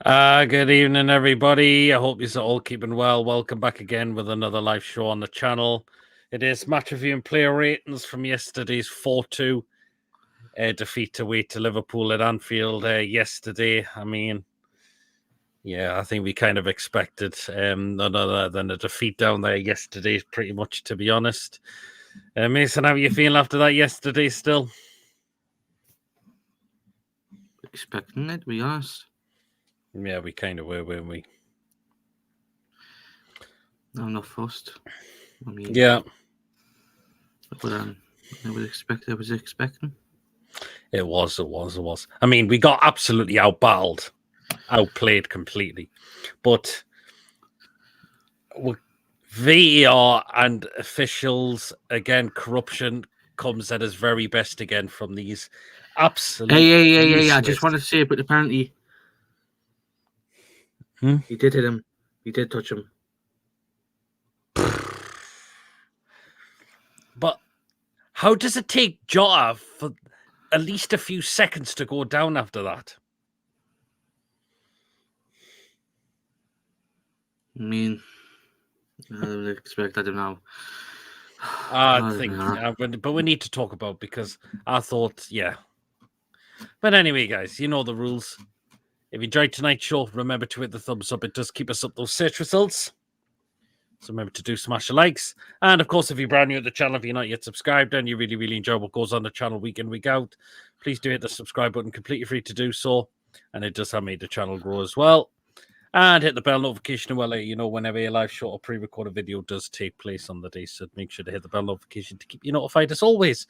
Good evening, everybody. I hope you're all keeping well. Welcome back again with another live show on the channel. It is match review and player ratings from yesterday's 4-2 defeat away to Liverpool at Anfield yesterday. I mean, yeah, I think we kind of expected none other than a defeat down there yesterday, pretty much, to be honest. Mason, how are you feeling after that yesterday still? Expecting it, to be honest. Yeah, we kind of were, weren't we? I'm not fussed. I mean, yeah. But I was expecting. It was. I mean, we got absolutely outbattled, outplayed completely. But VAR and officials, again, corruption comes at his very best again from these absolute. Yeah. I just want to say, but apparently he did hit him. He did touch him. But how does it take Jota for at least a few seconds to go down after that? I mean, I don't expect that now. But we need to talk about, because I thought, yeah. But anyway, guys, you know the rules. If you enjoyed tonight's show, remember to hit the thumbs up. It does keep us up those search results. So remember to smash the likes. And of course, if you're brand new at the channel, if you're not yet subscribed and you really, really enjoy what goes on the channel week in, week out, please do hit the subscribe button, completely free to do so. And it does help make the channel grow as well. And hit the bell notification, and we'll let you know whenever a live show or pre-recorded video does take place on the day. So make sure to hit the bell notification to keep you notified as always.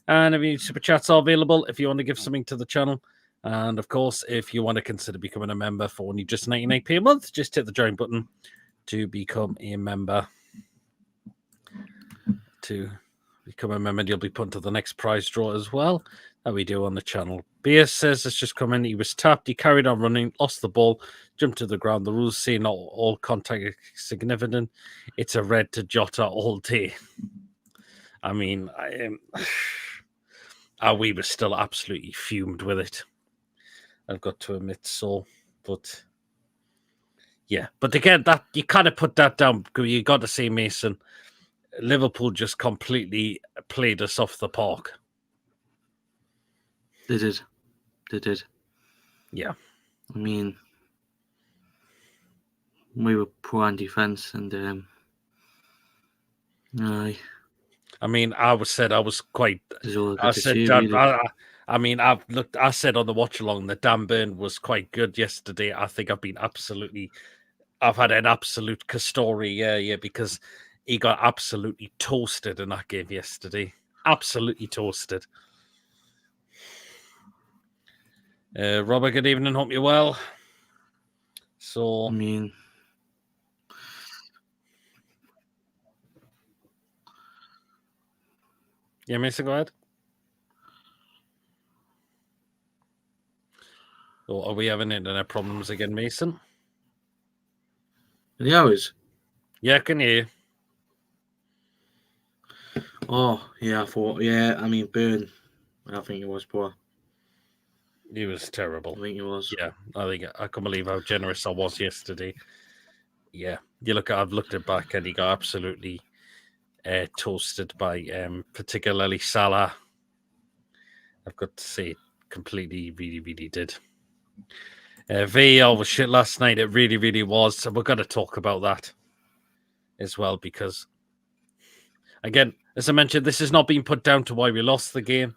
And if you super chats are available, if you want to give something to the channel. And of course, if you want to consider becoming a member for only just 99p a month, just hit the join button to become a member. To become a member, you'll be put into the next prize draw as well that we do on the channel. BS says it's just come in. He was tapped. He carried on running, lost the ball, jumped to the ground. The rules say not all contact is significant. It's a red to Jota all day. I mean, we were still absolutely fumed with it, I've got to admit. So, but yeah, but again, that you kind of put that down, because you got to say, Mason, Liverpool just completely played us off the park. They did. Yeah. I mean, we were poor on defense, and I mean, I said on the watch along that Dan Burn was quite good yesterday. I think I've had an absolute Castori, because he got absolutely toasted in that game yesterday. Absolutely toasted. Robert, good evening. Hope you're well. So, I mean, yeah, Mason, go ahead. Or are we having internet problems again, Mason? the hours. Yeah, I can hear you. Oh, yeah, I mean, Burn, I think it was poor. He was terrible. I think it was. Yeah, I can't believe how generous I was yesterday. Yeah, I've looked it back, and he got absolutely toasted by particularly Salah. I've got to say, completely, really, really did. VAR was shit last night. It really, really was. So we're going to talk about that as well, because, again, as I mentioned, this has not been put down to why we lost the game.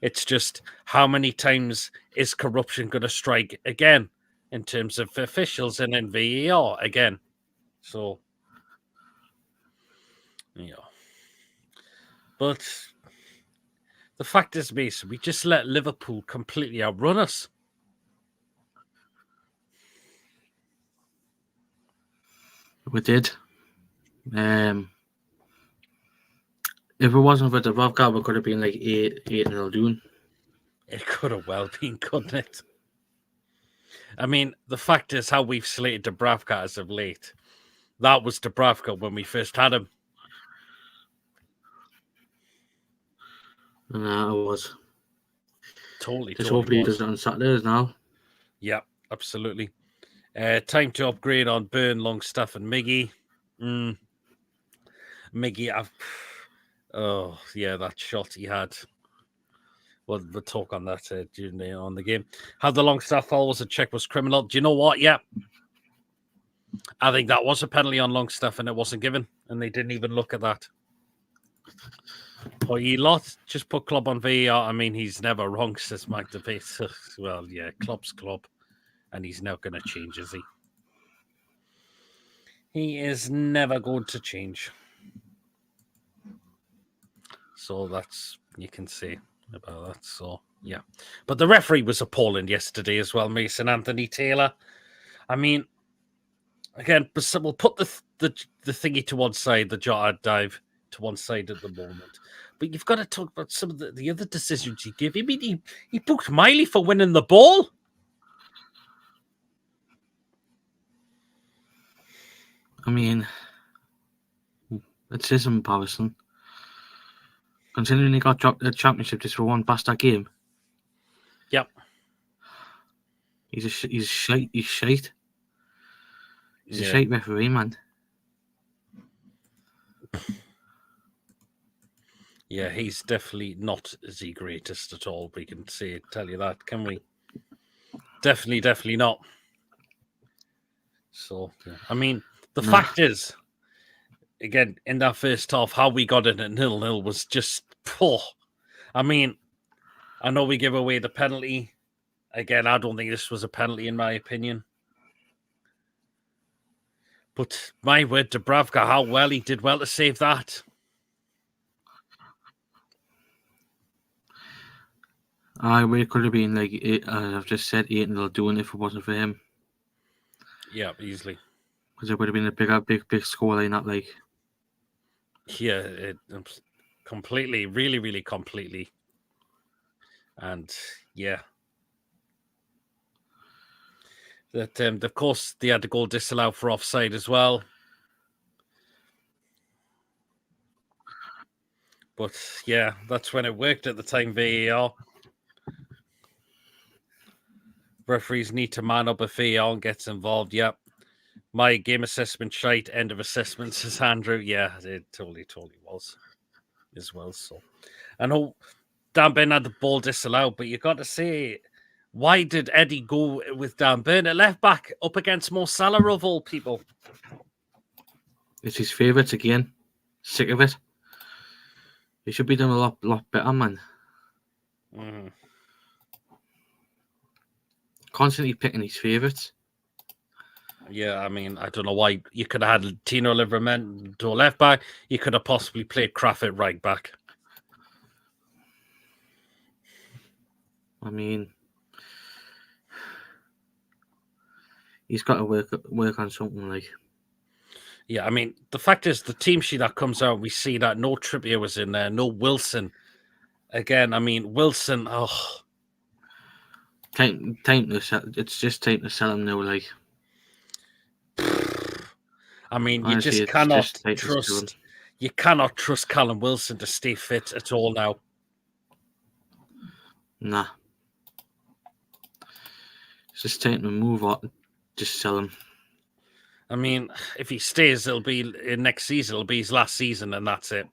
It's just how many times is corruption going to strike again in terms of officials and in VAR again. So, yeah. But the fact is, Mason, we just let Liverpool completely outrun us. We did. If it wasn't for the Proudlock, we could have been like 8-0 doing. It could have well been, couldn't it? I mean, the fact is how we've slated Dubravka as of late. That was Dubravka when we first had him. And it was. Totally. Hopefully he does it on Saturdays now. Yeah, absolutely. Time to upgrade on Burn, Longstaff, and Miggy. Miggy, oh yeah, that shot he had. We'll talk on that on the game. How the Longstaff foul was a check was criminal. Do you know what? Yeah, I think that was a penalty on Longstaff, and it wasn't given, and they didn't even look at that. But he lost. Just put Club on VAR. I mean, he's never wrong, says Mike DeVate. Well, yeah, Club's Club, and he's not going to change, is he? He is never going to change. So that's you can say about that. So yeah, but the referee was appalling yesterday as well. Mason Anthony Taylor. I mean, again, we'll put the thingy to one side, the Jota dive to one side at the moment. But you've got to talk about some of the other decisions he gave. I mean, he booked Miley for winning the ball. I mean, it's just embarrassing. Considering he got dropped at the championship just for one bastard game. Yep. He's shite. He's shite. He's a shite referee, man. Yeah, he's definitely not the greatest at all. We can tell you that, can we? Definitely not. So, yeah. I mean, the fact is, again, in that first half, how we got it at 0-0 was just poor. I mean, I know we give away the penalty. Again, I don't think this was a penalty in my opinion. But my word, Dubravka, how well he did well to save that. We could have been like, I've just said 8-0 doing it if it wasn't for him. Yeah, easily. Because it would have been a big score line, that like. Yeah, completely, really completely. And yeah. That of course they had the goal disallowed for offside as well. But yeah, that's when it worked at the time, VAR. Referees need to man up if VAR gets involved. Yep. My game assessment shite, end of assessment, says Andrew. Yeah, it totally was as well. So I know Dan Burn had the ball disallowed, but you got to say, why did Eddie go with Dan Burn at left back up against Mo Salah of all people? It's his favourites again. Sick of it. He should be doing a lot better, man. Constantly picking his favourites. Yeah, I mean, I don't know why you could have had Tino Livramento left back. You could have possibly played Kraft at right back. I mean, he's got to work on something like. Yeah, I mean, the fact is, the team sheet that comes out, we see that no Trippier was in there, no Wilson. Again, I mean, Wilson, Time to sell. It's just time to sell him now, like. I mean, you just cannot trust. You cannot trust Callum Wilson to stay fit at all now. Nah. It's just time to move on. Just sell him. I mean, if he stays, it'll be next season. It'll be his last season, and that's it.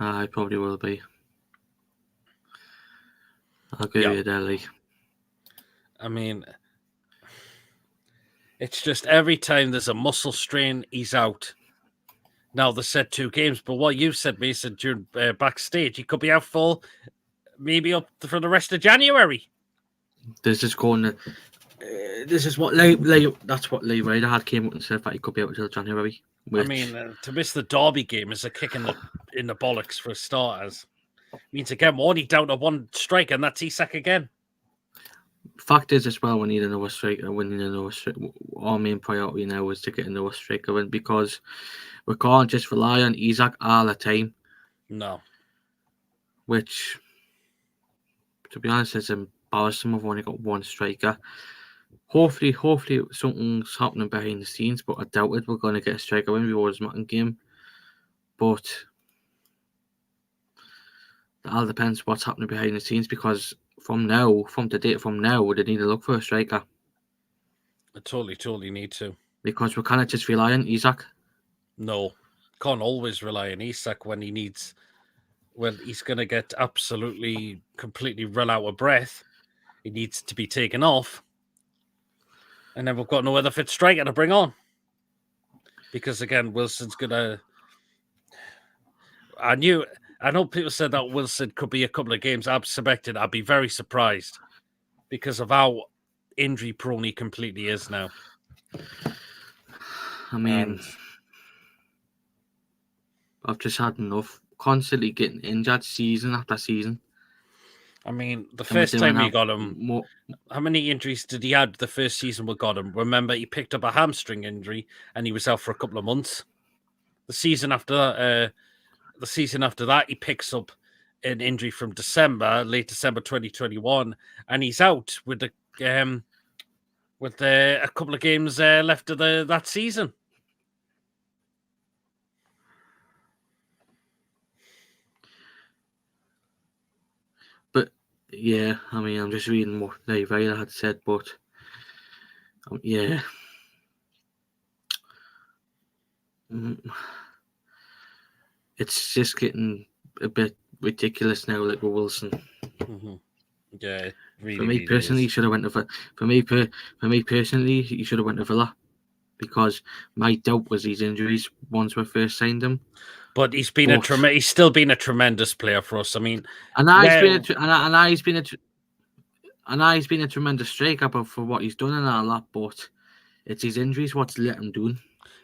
It probably will be. I'll give you that, like. I mean, it's just every time there's a muscle strain, he's out. Now, they said 2 games, but what you said, Mason, during backstage, he could be out for maybe up for the rest of January. This is going to. This is what that's what Lee Ryder had came up and said that he could be out until January. I mean, to miss the Derby game is a kick in the bollocks for starters. Means again, we're only down to 1 striker, and that's Isak again. Fact is, as well, we need another striker. Our main priority now is to get another striker in because we can't just rely on Isak all the time. No. Which, to be honest, is embarrassing. We've only got 1 striker. Hopefully something's happening behind the scenes, but I doubt it. We're going to get a striker in before this Martin game. But it all depends what's happening behind the scenes because from now, they need to look for a striker. I totally need to. Because we cannot just rely on Isak. No, can't always rely on Isak when he needs. Well, he's going to get absolutely, completely run out of breath. He needs to be taken off. And then we've got no other fit striker to bring on. Because again, Wilson's going to. I know people said that Wilson could be a couple of games. I've suspected. I'd be very surprised because of how injury prone he completely is now. I mean, I've just had enough. Constantly getting injured season after season. I mean, the first time we got him, how many injuries did he have the first season we got him? Remember, he picked up a hamstring injury and he was out for a couple of months. The season after that, he picks up an injury from late December 2021, and he's out with a couple of games left of that season. But yeah, I mean, I'm just reading what Vieira had said, but yeah. It's just getting a bit ridiculous now, like with Wilson. Mm-hmm. Yeah, really. For me personally, he should have went to. For me personally, he should have went to Villa, because my doubt was his injuries once we first signed him. But he's been he's still been a tremendous player for us. I mean, and he's been a tremendous striker for what he's done and all that. But it's his injuries what's let him do.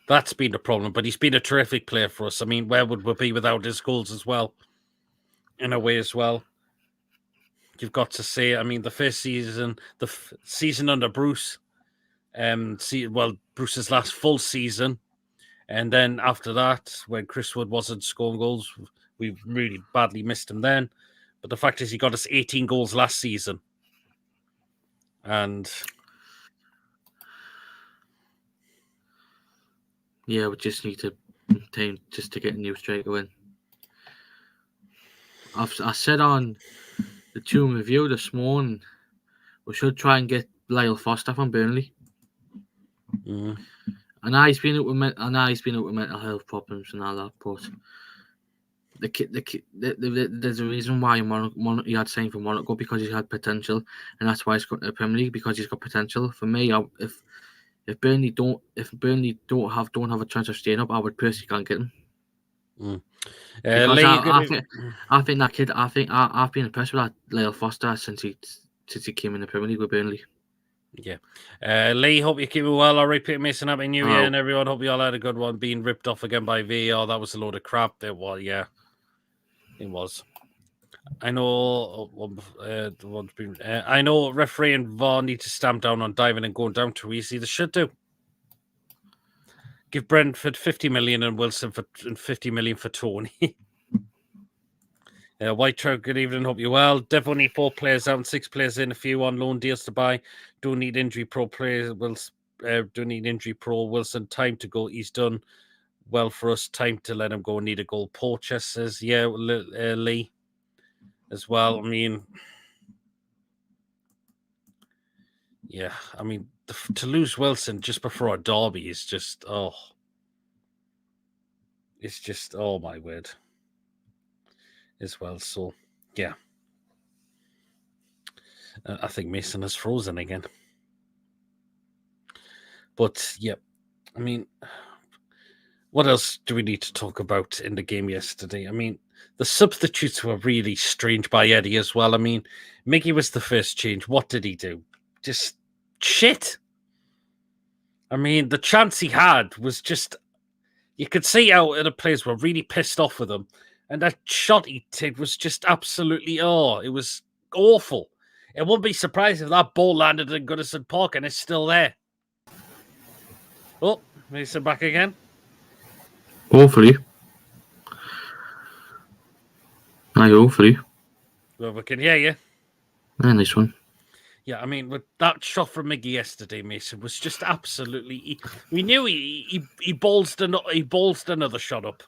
That's been the problem. But he's been a terrific player for us. I mean, where would we be without his goals as well? In a way as well. You've got to say, I mean, the first season, season under Bruce, Bruce's last full season, and then after that, when Chris Wood wasn't scoring goals, we really badly missed him then. But the fact is, he got us 18 goals last season, and yeah, we just need to just to get a new striker in. I said on the Toon review this morning, we should try and get Lyle Foster from Burnley. Mm-hmm. And he's been out with mental health problems and all that, but there's a reason why he had signed for Monaco, because he had potential, and that's why he's got to the Premier League, because he's got potential. For me, if Burnley don't have a chance of staying up, I would personally can't get him. I think that kid. I've been impressed with that Lyle Foster since he came in the Premier League with Burnley. Yeah. Lee, hope you're keeping well. All right, Peter Mason, happy New Year, and everyone. Hope you all had a good one. Being ripped off again by VAR, that was a load of crap. It was, yeah. It was. I know I know referee and VAR need to stamp down on diving and going down too easy. They should do. Give Brentford 50 million and Wilson and 50 million for Tony. White Trout, good evening. Hope you're well. Definitely need 4 players out and 6 players in. A few on loan deals to buy. Don't need injury pro players. Don't need injury pro Wilson. Time to go. He's done well for us. Time to let him go. Need a goal. Poacher says, yeah, Lee as well. I mean, yeah, I mean, to lose Wilson just before a derby is just, it's just, oh my word. As well, so yeah, I think Mason has frozen again. But yeah, I mean, what else do we need to talk about in the game yesterday? I mean, the substitutes were really strange by Eddie as well. I mean, Miggy was the first change. What did he do? Just shit. I mean, the chance he had was just, you could see how other players were really pissed off with him. And that shot he did was just absolutely, it was awful. It wouldn't be surprised if that ball landed in Goodison Park and it's still there. Oh, Mason back again. Hopefully. Hopefully. Well, we can hear you. Nice one. Yeah, I mean, with that shot from Miggy yesterday, Mason, was just absolutely. We knew he ballsed another shot up.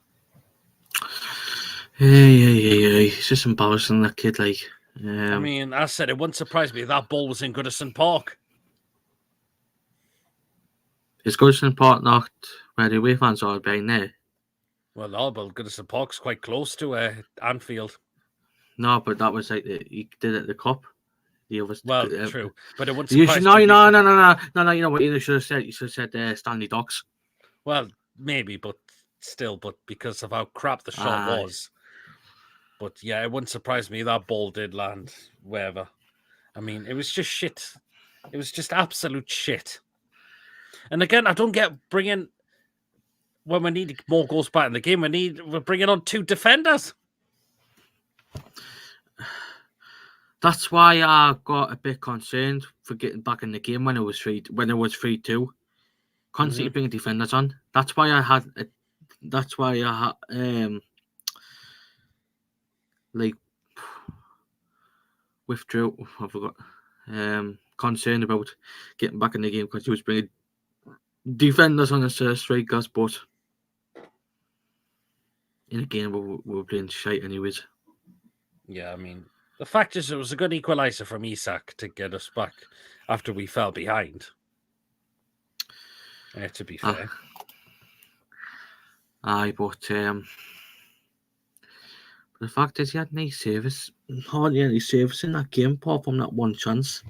Hey. It's just embarrassing, that kid. Like, I mean, I said it wouldn't surprise me if that ball was in Goodison Park. Is Goodison Park not where the away fans are behind there? Well, no, but Goodison Park's quite close to Anfield. No, but that was like he did it at the cup. Well, true, but it wouldn't You surprise should me. no. You know what you should have said? You should have said Stanley Docks. Well, maybe, but still, but because of how crap the shot was. But yeah, it wouldn't surprise me that ball did land wherever. I mean, it was just shit. It was just absolute shit. And again, I don't get bringing when we need more goals back in the game. We're bringing on 2 defenders. That's why I got a bit concerned for getting back in the game when it was 3-2. Constantly bringing defenders on. That's why I had. Like withdrew. I forgot. Concerned about getting back in the game because he was bringing defenders on as strikers, but in the game we were playing shite anyways. Yeah, I mean, the fact is, it was a good equaliser from Isak to get us back after we fell behind. To be fair. Aye, but the fact is, he had nice service. Hardly any service in that game, apart from that one chance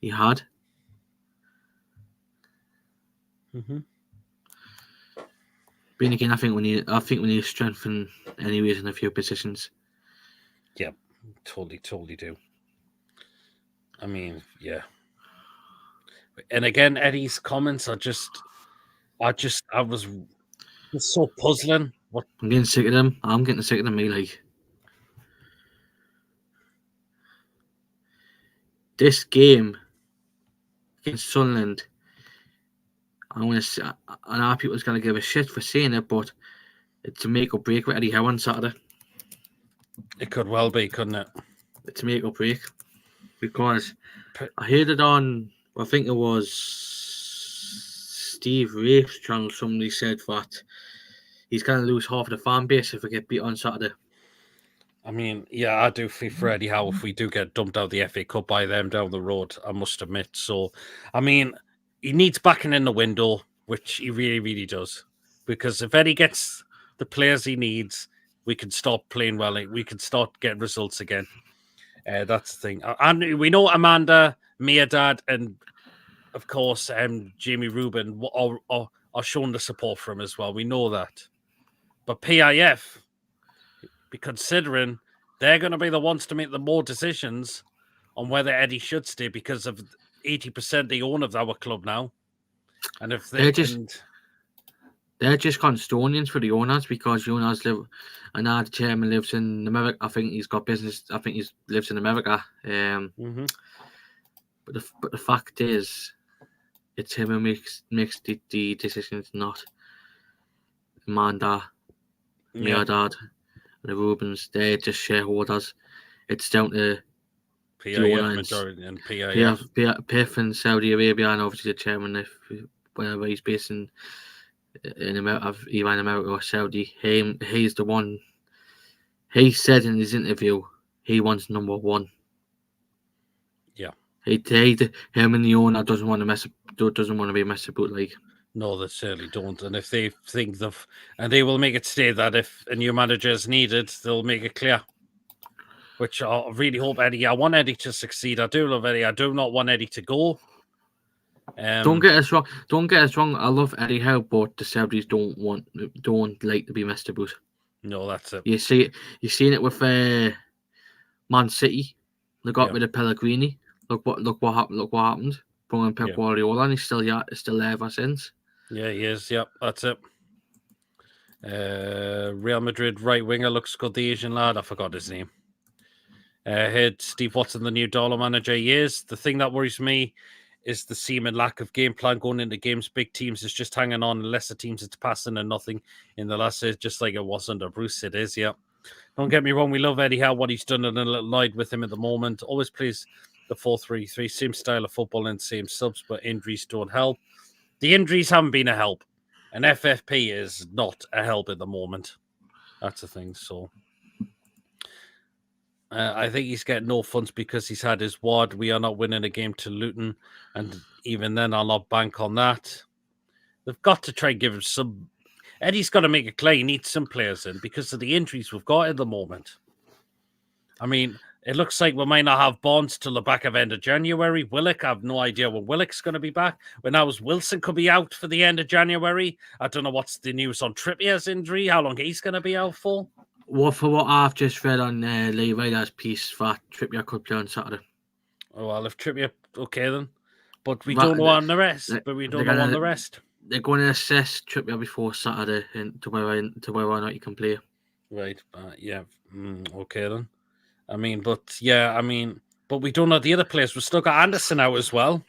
he had. But again, I think we need to strengthen anyways in a few positions. Yeah, totally do. I mean, yeah. And again, Eddie's comments are it's so puzzling. What I'm getting sick of them. I'm getting sick of them. Like this game against Sunderland, I'm gonna say, I know people's gonna give a shit for saying it, but it's a make or break with Eddie Howe on Saturday. It could well be, couldn't it? It's a make or break because I heard it on. I think it was Steve Rafe's channel. Somebody said that he's going to lose half of the fan base if we get beat on Saturday. I mean, yeah, I do feel for Eddie Howe if we do get dumped out the FA Cup by them down the road, I must admit. So, I mean, he needs backing in the window, which he really, really does. Because if Eddie gets the players he needs, we can start playing well. We can start getting results again. That's the thing. And we know Amanda, Miedad, and of course, Jamie Rubin are showing the support for him as well. We know that. But PIF, be considering they're going to be the ones to make the more decisions on whether Eddie should stay because of 80% the owner of our club now. And if they're just custodians for the owners because the owners live, and now the chairman lives in America. I think he's got business. I think he lives in America. But the fact is, it's him who makes the decisions, not Amanda, Miedad, the Rubens. They're just shareholders. It's down to PIF majority and PIF in Saudi Arabia, and obviously the chairman, wherever he's based in America, either in America or Saudi. He's the one. He said in his interview he wants number one. Yeah. Him and the owner doesn't want to be messed about. Like, no, they certainly don't. And if they think and they will make it state that if a new manager is needed, they'll make it clear. Which I really hope Eddie. I want Eddie to succeed. I do love Eddie. I do not want Eddie to go. Don't get us wrong. I love Eddie Howe, but the Saudis don't like to be messed about. No, that's it. You've seen it with Man City. They got rid of Pellegrini. Look what happened. Bringing Pep Guardiola, and he's still there ever since. Yeah, he is. Yep, that's it. Real Madrid right winger looks good. The Asian lad, I forgot his name. Heard Steve Watson, the new dollar manager. He is. The thing that worries me is the seeming lack of game plan going into games. Big teams is just hanging on. Lesser teams, it's passing and nothing in the last year, just like it was under Bruce. It is, yeah. Don't get me wrong. We love Eddie Howe, what he's done, and a little annoyed with him at the moment. Always plays the 4-3-3, same style of football and same subs, but injuries don't help. The injuries haven't been a help, and FFP is not a help at the moment. That's the thing. So I think he's getting no funds because he's had his wad. We are not winning a game to Luton, and even then, I'll not bank on that. They've got to try and give him some. Eddie's got to make it clear he needs some players in because of the injuries we've got at the moment. I mean, it looks like we might not have Bonds till the back of end of January. Willock, I have no idea when Willock's going to be back. When now Wilson could be out for the end of January. I don't know what's the news on Trippier's injury, how long he's going to be out for. Well, for what I've just read on Lee Ryder's piece, that Trippier could play on Saturday. Oh, well, if Trippier, okay then. But we don't know on the rest. They're going to assess Trippier before Saturday to whether or not he can play. Right, yeah, okay then. I mean, but we don't know the other players. We've still got Anderson out as well.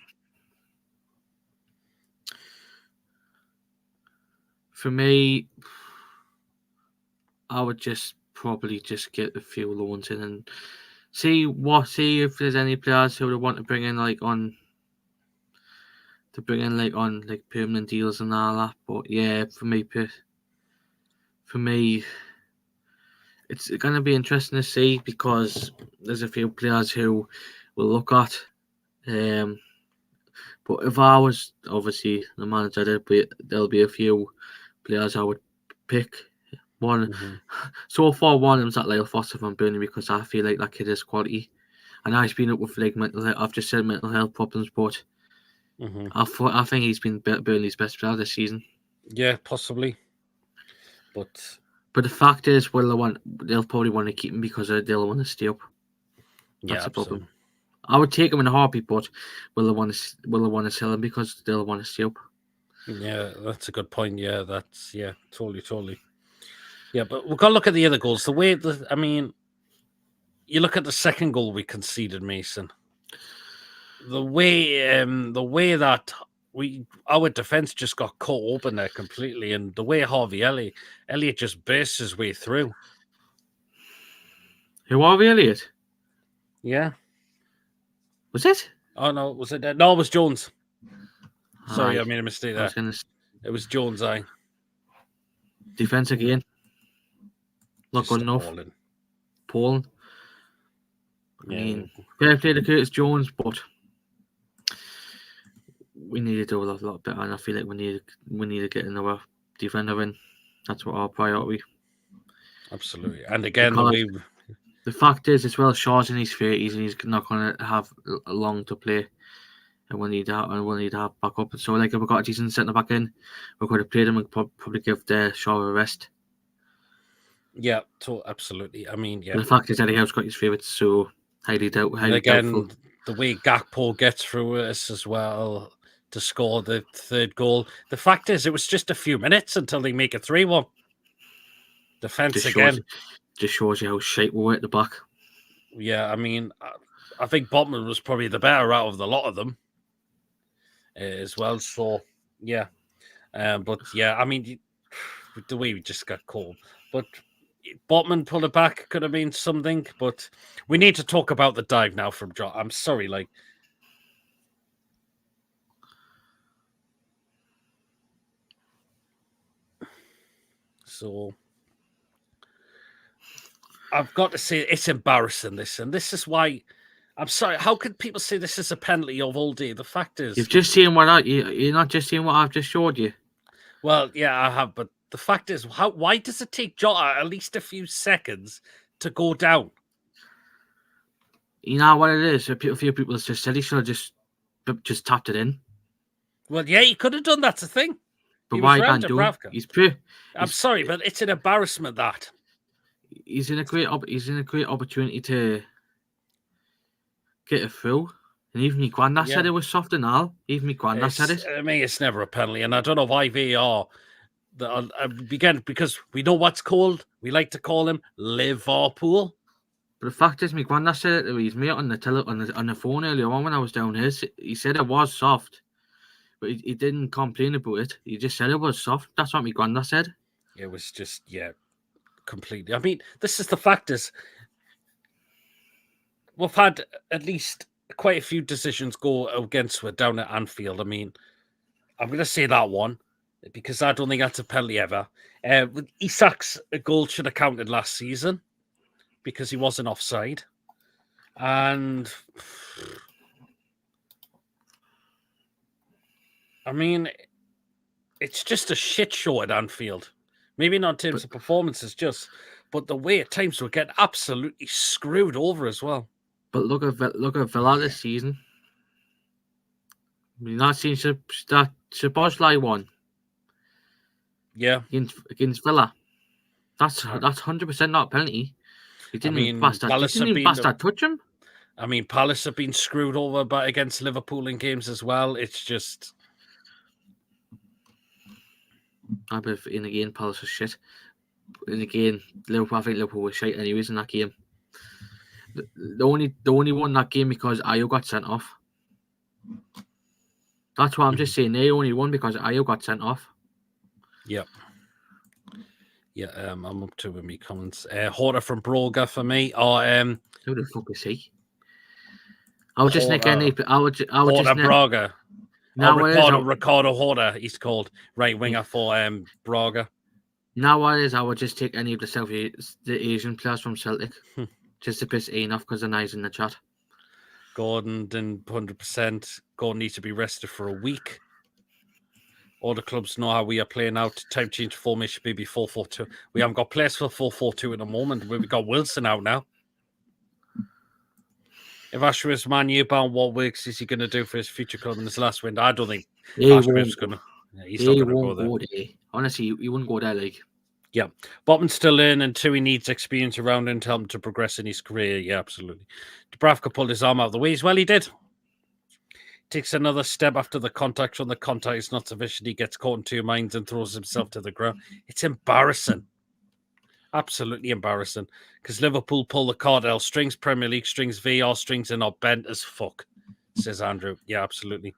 For me, I would probably get a few loans in and see if there's any players who would want to bring in on permanent deals and all that. But yeah, for me, it's going to be interesting to see because there's a few players who we'll look at. But if I was obviously the manager, there'll be a few players I would pick. One so far, one of them's that Lyle Foster from Burnley because I feel like that kid is quality. And he's been up with mental health. I've just said mental health problems, but I think he's been Burnley's best player this season. Yeah, possibly. But the fact is, they'll probably want to keep him because they'll want to stay up. That's the problem. I would take him in a heartbeat, but will they want to sell him because they'll want to stay up? Yeah, that's a good point. Yeah, totally. Yeah, but we've got to look at the other goals. You look at the second goal we conceded, Mason. The way that our defense just got caught open there completely, and the way Harvey Elliott just burst his way through. Who Harvey Elliott? Yeah. Was it? Oh no, was it? No, it was Jones. Sorry, I made a mistake there. It was Jones. Defense again. Not good enough. Poland. I mean, fair play to Curtis Jones, but we need to do a lot better, and I feel like we need to get another defender in. That's what our priority. Absolutely, and again, the fact is, as well, Shaw's in his 30s, and he's not going to have long to play, and we'll need to have backup. So, if we've got a decent centre back in, we're going to play them and probably give Shaw a rest. Yeah, absolutely. I mean, yeah. The fact is, Eddie Howe's got his favourites, so highly doubtful. The way Gakpo gets through us as well to score the third goal. The fact is, it was just a few minutes until they make a 3-1. Defense just shows you how shite we were at the back. Yeah, I mean, I think Botman was probably the better out of the lot of them as well. So, yeah. But, yeah, I mean, the way we just got caught. But Botman pulled it back could have been something. But we need to talk about the dive now from Jota. I'm sorry, So I've got to say it's embarrassing, and this is why I'm sorry. How could people say this is a penalty of all day? The fact is, you've just seen you're not just seeing what I've just showed you. Well, yeah, I have, but the fact is, why does it take Jota at least a few seconds to go down? You know what it is? A few people just said he should have just tapped it in. Well, yeah, he could have done that. It's a thing. But why can't do it? I'm sorry, but it's an embarrassment that he's in a great opportunity to get it through. And even my granddad said it was soft and all. Even my granddad said it. I mean, it's never a penalty, and I don't know why VAR. Again, because we know what's called. We like to call him Liverpool. But the fact is, my granddad said it to his mate on the phone earlier on when I was down here. He said it was soft. But he didn't complain about it. He just said it was soft. That's what my granddad said. It was just, completely. I mean, this is the fact is, we've had at least quite a few decisions go against us down at Anfield. I mean, I'm going to say that one because I don't think that's a penalty ever. Isak's goal should have counted last season because he wasn't offside. And I mean, it's just a shit show at Anfield. Maybe not in terms of performances, but the way at times we get absolutely screwed over as well. But look at Villa this season. We've not seen Szoboszlai won. Yeah, against Villa. That's 100% not a penalty. He didn't mean, bastard. He Palace didn't have even been- bastard touch him. I mean, Palace have been screwed over by against Liverpool in games as well. It's just, I bet in the game Palace was shit. In the game, Liverpool, I think Liverpool was shite anyways in that game. The only won that game because Ayo got sent off. That's what I'm just saying. They only won because Ayo got sent off. yeah. Yeah, I'm up to with me comments. Horta from Broga for me. Or Who the fuck is he? I would just nick any. I would just Horta Braga. Now Ricardo Horta, he's called right winger for Braga. Nowadays, I would just take any of the Asian players from Celtic, just to piss Ian off because they're nice in the chat. Gordon didn't 100%. Gordon needs to be rested for a week. All the clubs know how we are playing out. Time change formation maybe 4-4-2. We haven't got players for 4-4-2 at the moment. We've got Wilson out now. If Asher is Man U bound, what works is he going to do for his future club in his last win? I don't think Ashworth's going to. He's not going to go there. Honestly, he wouldn't go there. Yeah, Botman's still in, and he needs experience around him to help him to progress in his career. Yeah, absolutely. Dubravka pulled his arm out of the way. Well, he did. Takes another step after the contact. From the contact is not sufficient. He gets caught in 2 minds and throws himself to the ground. It's embarrassing. Absolutely embarrassing. Because Liverpool pull the Cardell strings, Premier League strings, VR strings, and are bent as fuck, says Andrew. Yeah, absolutely.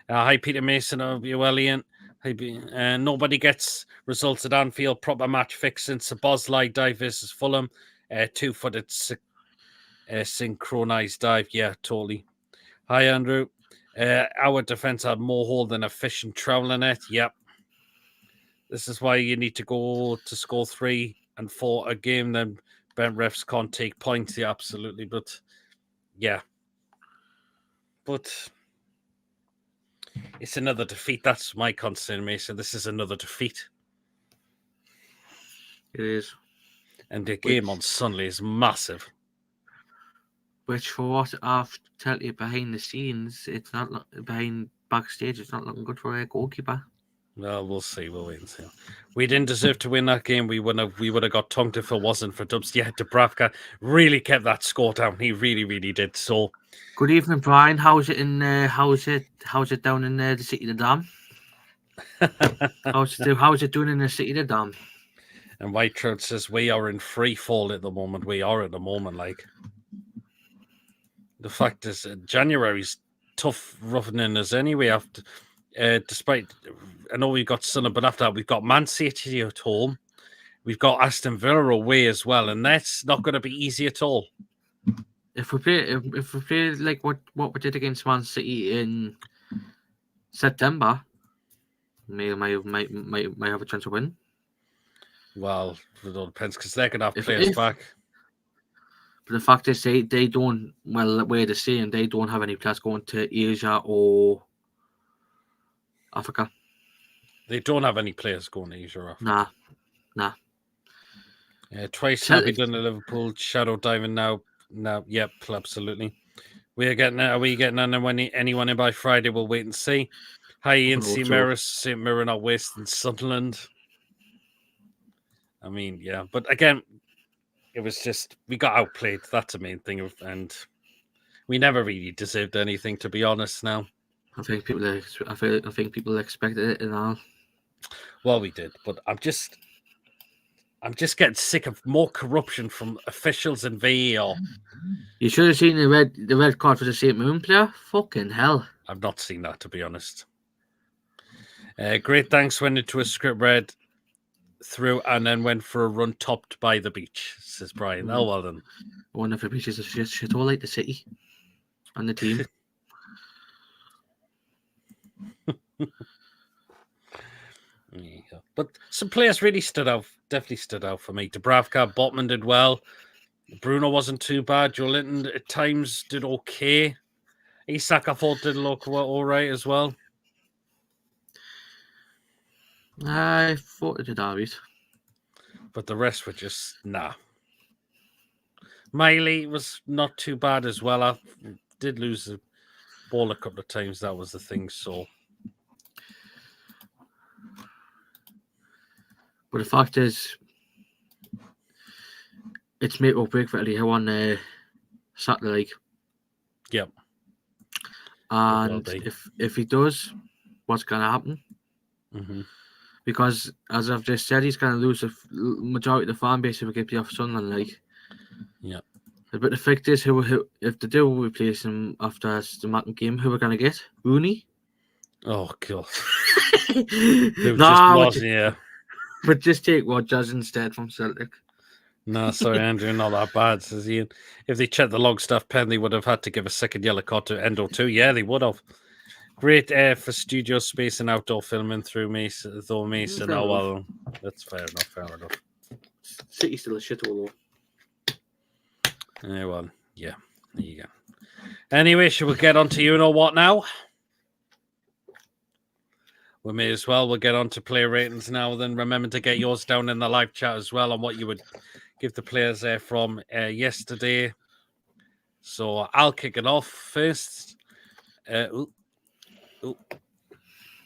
Hi, Peter Mason of Ian. Nobody gets results at Anfield. Proper match fixing. Szoboszlai dive versus Fulham. 2-footed synchronized dive. Yeah, totally. Hi, Andrew. Our defense had more hold than a fish and traveling net. Yep. This is why you need to go to score 3 and 4 a game. Then Ben refs can't take points. Yeah, absolutely. But yeah. But it's another defeat. That's my concern, Mason. This is another defeat. It is. And the game on Sunday is massive. Which, for what I've told you behind the scenes, it's not behind backstage. It's not looking good for a goalkeeper. Well, we'll see. We'll wait and see. We didn't deserve to win that game. We would have got tongued if it wasn't for Dubs. Yeah, Dubravka really kept that score down. He really, really did. So, good evening, Brian. How's it in? How's it down in the city of the Dam? How's it doing in the city of the Dam? And White Trout says we are in free fall at the moment. We are at the moment. Like, the fact is, January's tough roughing us anyway. After, despite, I know we've got Sunderland, but after that we've got Man City at home. We've got Aston Villa away as well, and that's not going to be easy at all. If we play like what we did against Man City in September, may have a chance to win. Well, it all depends because they're going to have players back. But the fact is, they don't. Well, the way they're saying they don't have any players going to Asia or Africa. They don't have any players going to Asia or Africa. Nah. Twice now we've done the Liverpool shadow diving now. Yep, absolutely. Are we getting anyone in by Friday? We'll wait and see. Hi, Ian St. Mirror not wasting Sunderland. I mean, yeah, but again, it was just we got outplayed. That's the main thing, and we never really deserved anything, to be honest. Now, I think people expected it and all. Well, we did, but I'm just getting sick of more corruption from officials and VAR. You should have seen the red card for the St. Moon player. Fucking hell! I've not seen that, to be honest. Great thanks went into a script read through and then went for a run topped by the beach, says Brian. Oh, well then. I wonder if the beach is a shit all like the city and the team. Yeah. But some players really definitely stood out for me. Dubravka, Botman did well. Bruno wasn't too bad. Joe Linton at times did okay. Isak, I thought, did look all right as well. I thought it did alright. but the rest were just nah. Miley was not too bad as well. I did lose the ball a couple of times. That was the thing. So But the fact is, it's make or break for Eddie Howe on Saturday. yep. And be. if he does, what's going to happen? Mm-hmm. Because as I've just said, he's going to lose the majority of the fan base if we get the off Sunderland. Like, yeah. But the fact is, who if they do replace him after the Martin game, who we're going to get? Rooney? Oh god. No, just wasn't. Yeah. But just take Rodgers instead from Celtic. No, sorry, Andrew, not that bad, says Ian. If they checked the Longstaff pen, they would have had to give a second yellow card to Endo too. Yeah, they would have. Great air for studio space and outdoor filming through Mason. Though Mason, Fair oh enough. well, that's fair enough. Fair enough. City's still a shithole though. Yeah, well, yeah, there you go. Anyway, should we get on to you know what now? We may as well. We'll get on to player ratings now. Then remember to get yours down in the live chat as well on what you would give the players there from yesterday. So I'll kick it off first.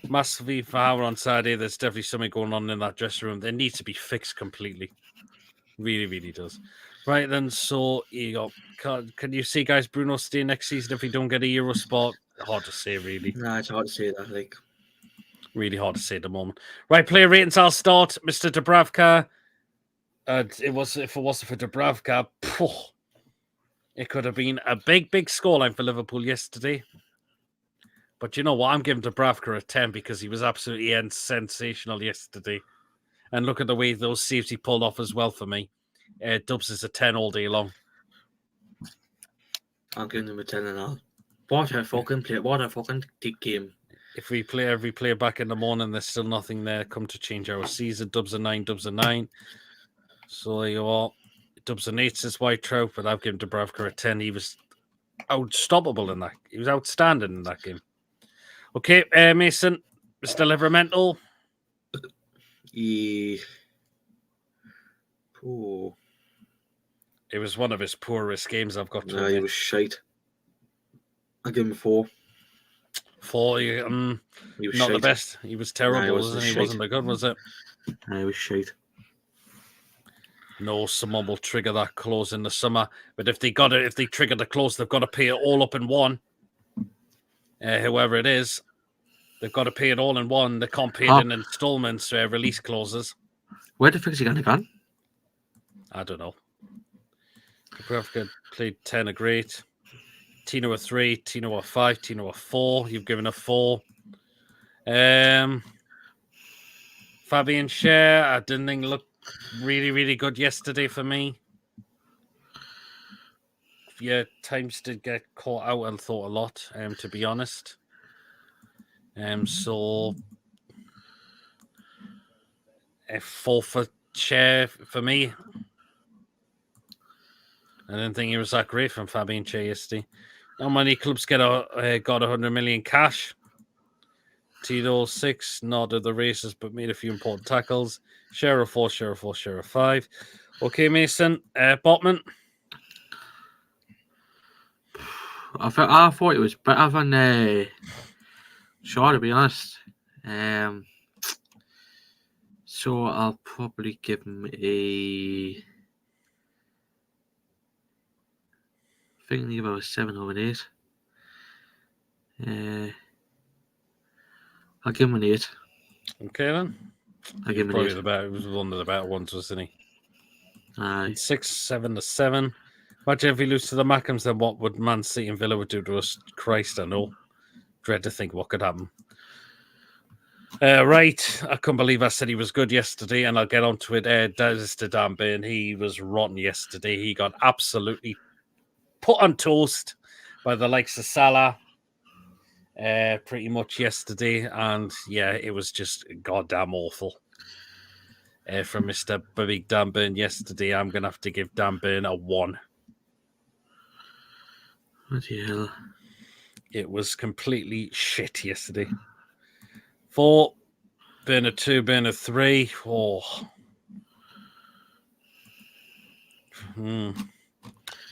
Massively for Howard on Saturday. There's definitely something going on in that dressing room. It needs to be fixed completely. Really, really does. Right then, so you go. Can you see, guys, Bruno stay next season if we don't get a Euro spot? Hard to say, really. Nah, it's hard to say that. Like, Really hard to say at the moment. Right, player ratings. I'll start. Mr. Dubravka. If it wasn't for Dubravka, it could have been a big scoreline for Liverpool yesterday. But you know what? I'm giving Dubravka a 10 because he was absolutely sensational yesterday. And look at the way those saves he pulled off as well for me. Dubs is a 10 all day long. I'm giving him a 10 and all. What a fucking play. What a fucking game. If we play every player back in the morning, there's still nothing there come to change our season. Dubs a 9, Dubs a 9. So there you are. Dubs an 8 says White Trout, but I've given Dubravka a 10. He was unstoppable in that. He was outstanding in that game. Okay, Mason, Mr. Livermental. Yeah. Oh. It was one of his poorest games, I've got to admit. He was shite. I give him a 4. 4, he was not shite. the best. He was terrible, wasn't he? He wasn't that good, was it? He was shite. No, someone will trigger that clause in the summer. But if they trigger the clause, they've got to pay it all up in one. Whoever it is, they've got to pay it all in one. They can't pay it in installments, release clauses. Where the fuck is he going to go? I don't know. Dubravka played 10 a great. Tino a 3, Tino a 5, Tino a 4. You've given a 4. Fabian Schär, I didn't think looked really, really good yesterday for me. Yeah, times did get caught out and thought a lot, to be honest. So a 4 for Schär for me. I didn't think he was that great from Fabian Schär yesterday. How many clubs got 100 million cash? Tito 6, not at the races, but made a few important tackles. Share a 4, share a 4, share a 5. Okay, Mason. Botman. I thought it was better than Shaw, to be honest. So I'll probably give him a. I think about a 7 or an 8. I'll give him an 8. Okay, then. I'll give him an 8. It was one of the better ones, wasn't he? Aye. 6, 7 to 7. Imagine if we lose to the Mackhams, then what would Man City and Villa would do to us? Christ, I know. Dread to think what could happen. Right. I couldn't believe I said he was good yesterday, and I'll get on to it. Mr. Dan Burn, he was rotten yesterday. He got absolutely put on toast by the likes of Salah pretty much yesterday. And yeah, it was just goddamn awful. From Mr. Big Dan Burn yesterday, I'm going to have to give Dan Burn a 1. What the hell? It was completely shit yesterday. For Burner 2, Burner 3. Oh.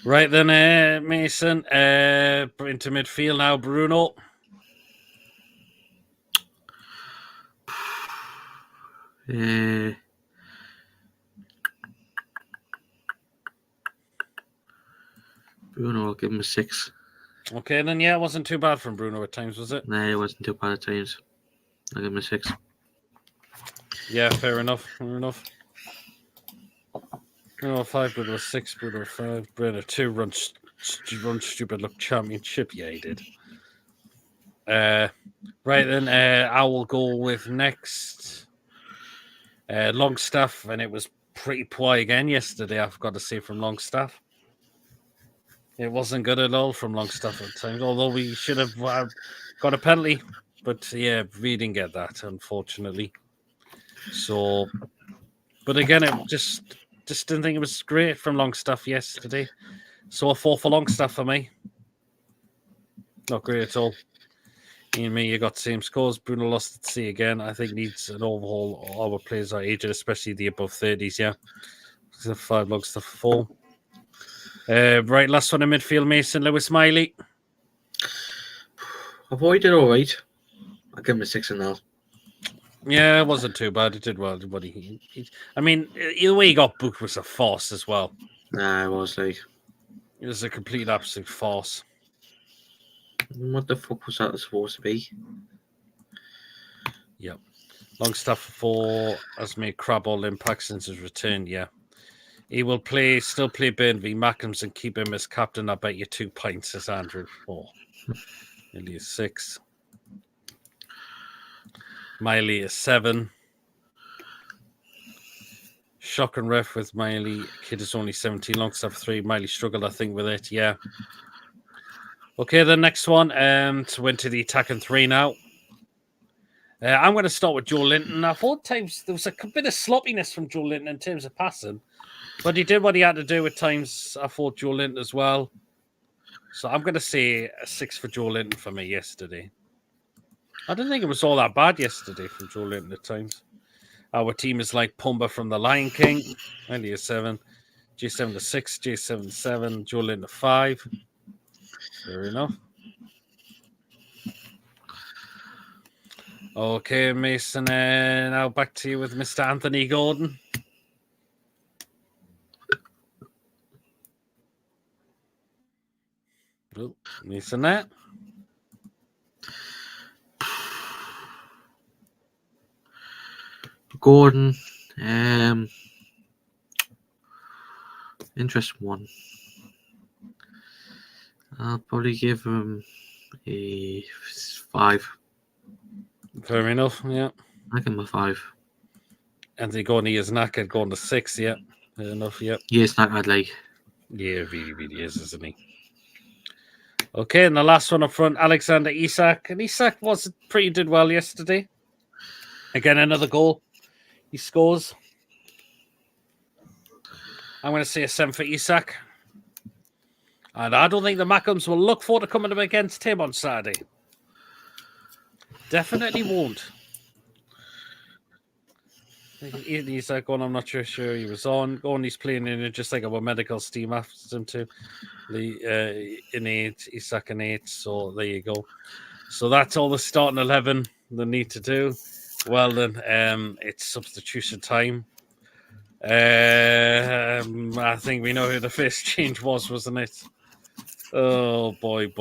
Right then, Mason. Into midfield now, Bruno. Bruno, I'll give him a 6. Okay, then yeah, it wasn't too bad from Bruno at times, was it? No, it wasn't too bad at times. I'll give him a 6. Yeah, fair enough. Fair enough. Bruno 5, Bruno 6, Bruno 5, Bruno 2, run stupid luck championship. Yeah, he did. Right then, I will go with next Longstaff, and it was pretty poor again yesterday, I've got to say, from Longstaff. It wasn't good at all from Longstaff at times, although we should have got a penalty. But yeah, we didn't get that, unfortunately. So, but again, it just didn't think it was great from Longstaff yesterday. So a 4 for Longstaff for me. Not great at all. Ian, me, you got the same scores. Bruno lost at sea again. I think needs an overhaul. All our players are aged, especially the above 30s, yeah. 5 Longstaff 4. Right, last one in midfield, Mason Lewis Miley. I thought he did all right. I'll give him a 6.5. Yeah, it wasn't too bad. He did well. I mean, either way he got booked was a farce as well. Nah, it was like... It was a complete absolute farce. What the fuck was that supposed to be? Yep. Longstaff 4 has made crab all impact since his return, yeah. He will still play Burn v Mackems and keep him as captain. I bet you 2 pints, says Andrew. 4. Nearly a 6. Miley is 7. Shock and ref with Miley. Kid is only 17. Longstaff 3. Miley struggled, I think, with it. Yeah. Okay, the next one. So went to the attacking 3 now. I'm going to start with Joe Linton. I thought times there was a bit of sloppiness from Joe Linton in terms of passing, but he did what he had to do at times. I thought Joe Linton as well. So I'm going to say a 6 for Joe Linton for me yesterday. I didn't think it was all that bad yesterday from Joe Linton at times. Our team is like Pumba from The Lion King. Only a 7. J7 to 6. J7 to 7. Joe Linton to 5. Fair enough. Okay, Mason. Now back to you with Mr. Anthony Gordon. Oh, Mason there. Gordon, interesting one. I'll probably give him a 5. Fair enough, yeah. I give him a 5. Anthony Gordon, he is knackered, going to 6, yeah. Fair enough, yeah. Yeah, it's not bad, like. Yeah, really, really is, isn't he? Okay, and the last one up front, Alexander Isak. And Isak did well yesterday. Again, another goal. He scores. I'm going to say a 7 for Isak. And I don't think the Mackems will look forward to coming up against him on Saturday. Definitely won't. Isak going, I'm not sure he was on. Going, he's playing in it just like our medical team asked him to. In 8, Isak in 8. So there you go. So that's all the starting 11 they need to do. Well then, it's substitution time. I think we know who the first change was, wasn't it? Oh boy.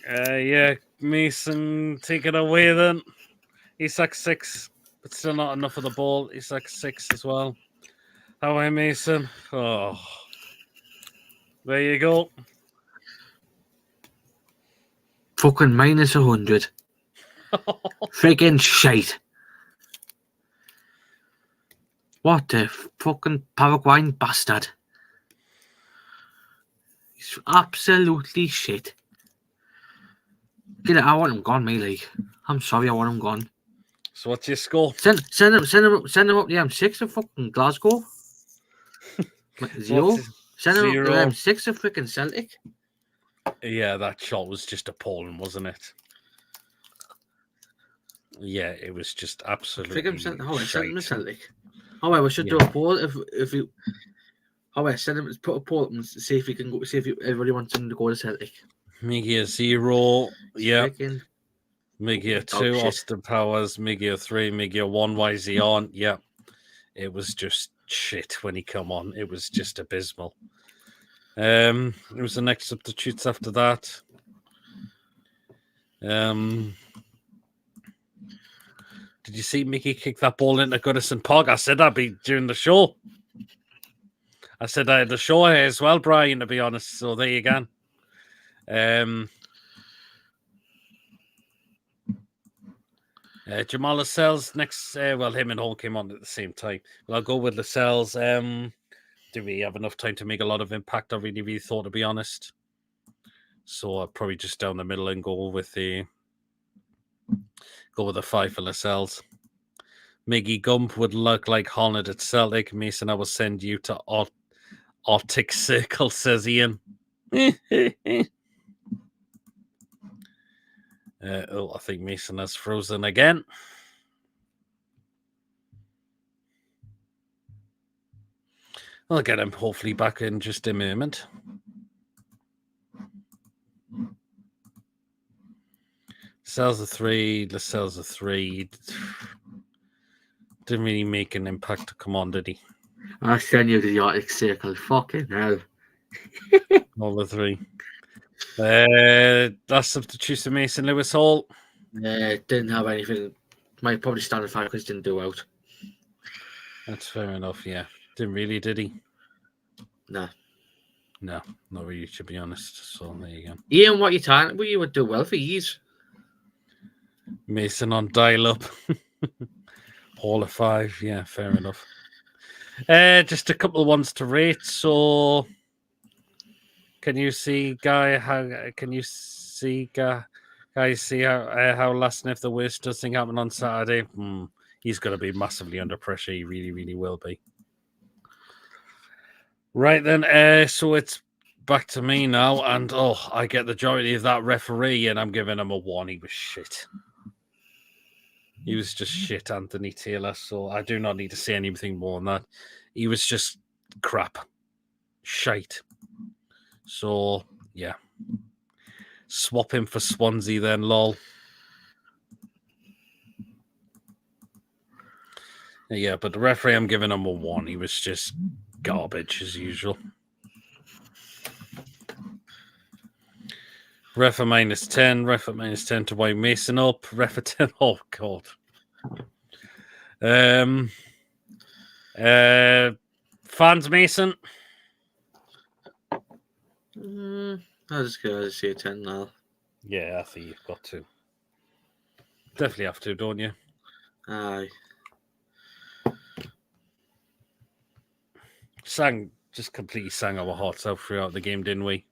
Yeah, Mason, take it away then. Isak 6, but still not enough of the ball. Isak 6 as well. How are you, Mason? Oh, there you go. Fucking minus 100. Friggin' shite. What the fucking Paraguayan bastard. He's absolutely shit. Get it, I want him gone, me, like. I'm sorry, I want him gone. So what's your score? Send him up the M6 of fucking Glasgow. 0. Send him up the M6 of freaking Celtic. Yeah, that shot was just appalling, wasn't it? Yeah, it was just I absolutely think I'm sent. Oh, I sent him a shite. Celtic. Oh, we should do a poll if you. Oh, I send him. Put a poll up and see if we can go. See if everybody wants him to go to Celtic. Miggy 0. Yeah. Freaking Miggy dog 2, shit. Austin Powers. Miggy 3, Miggy 1, YZ on. Yeah. It was just shit when he come on. It was just abysmal. It was the next substitutes after that. Did you see Mickey kick that ball into Goodison Pog? I said that'd be during the show. I said I had the show here as well, Brian, to be honest. So there you go. Jamal Lascelles next. Well, him and Hall came on at the same time. Well, I'll go with Lascelles. Do we have enough time to make a lot of impact? I really thought, to be honest. So I'll probably just down the middle and go with the 5 for Lascelles. Miggy Gump would look like Holland at Celtic. Mason, I will send you to Arctic Circle, says Ian. I think Mason has frozen again. I'll get him hopefully back in just a moment. Sells a 3, Lascelles a 3. Didn't really make an impact to come on, did he? I send you to the Arctic Circle. Fucking hell. All the 3. That's substitute Mason Lewis Hall. Didn't have anything. Might probably stand a fact because didn't do out. That's fair enough, yeah. Didn't really, did he? Nah. No, not really, to be honest. So there you go. Ian, what you talking? Well, you would do well for ease. Mason on dial-up. Hall of 5, yeah, fair enough. Just a couple of ones to rate. So, can you see, Guy? Guys see how last if the worst does thing happen on Saturday? He's going to be massively under pressure. He really will be. Right then, so it's back to me now, and I get the majority of that referee, and I'm giving him a 1. He was shit. He was just shit, Anthony Taylor. So I do not need to say anything more than that. He was just crap, shite. So yeah, swap him for Swansea then, lol. Yeah, but the referee, I'm giving him a 1. He was just garbage as usual. Ref a -10. Ref at -10 to wind Mason up. Ref at 10. Oh god. Fans Mason. I'll just go to see a 10 now. Yeah, I think you've got to. Definitely have to, don't you? Aye. Just completely sang our hearts out throughout the game, didn't we?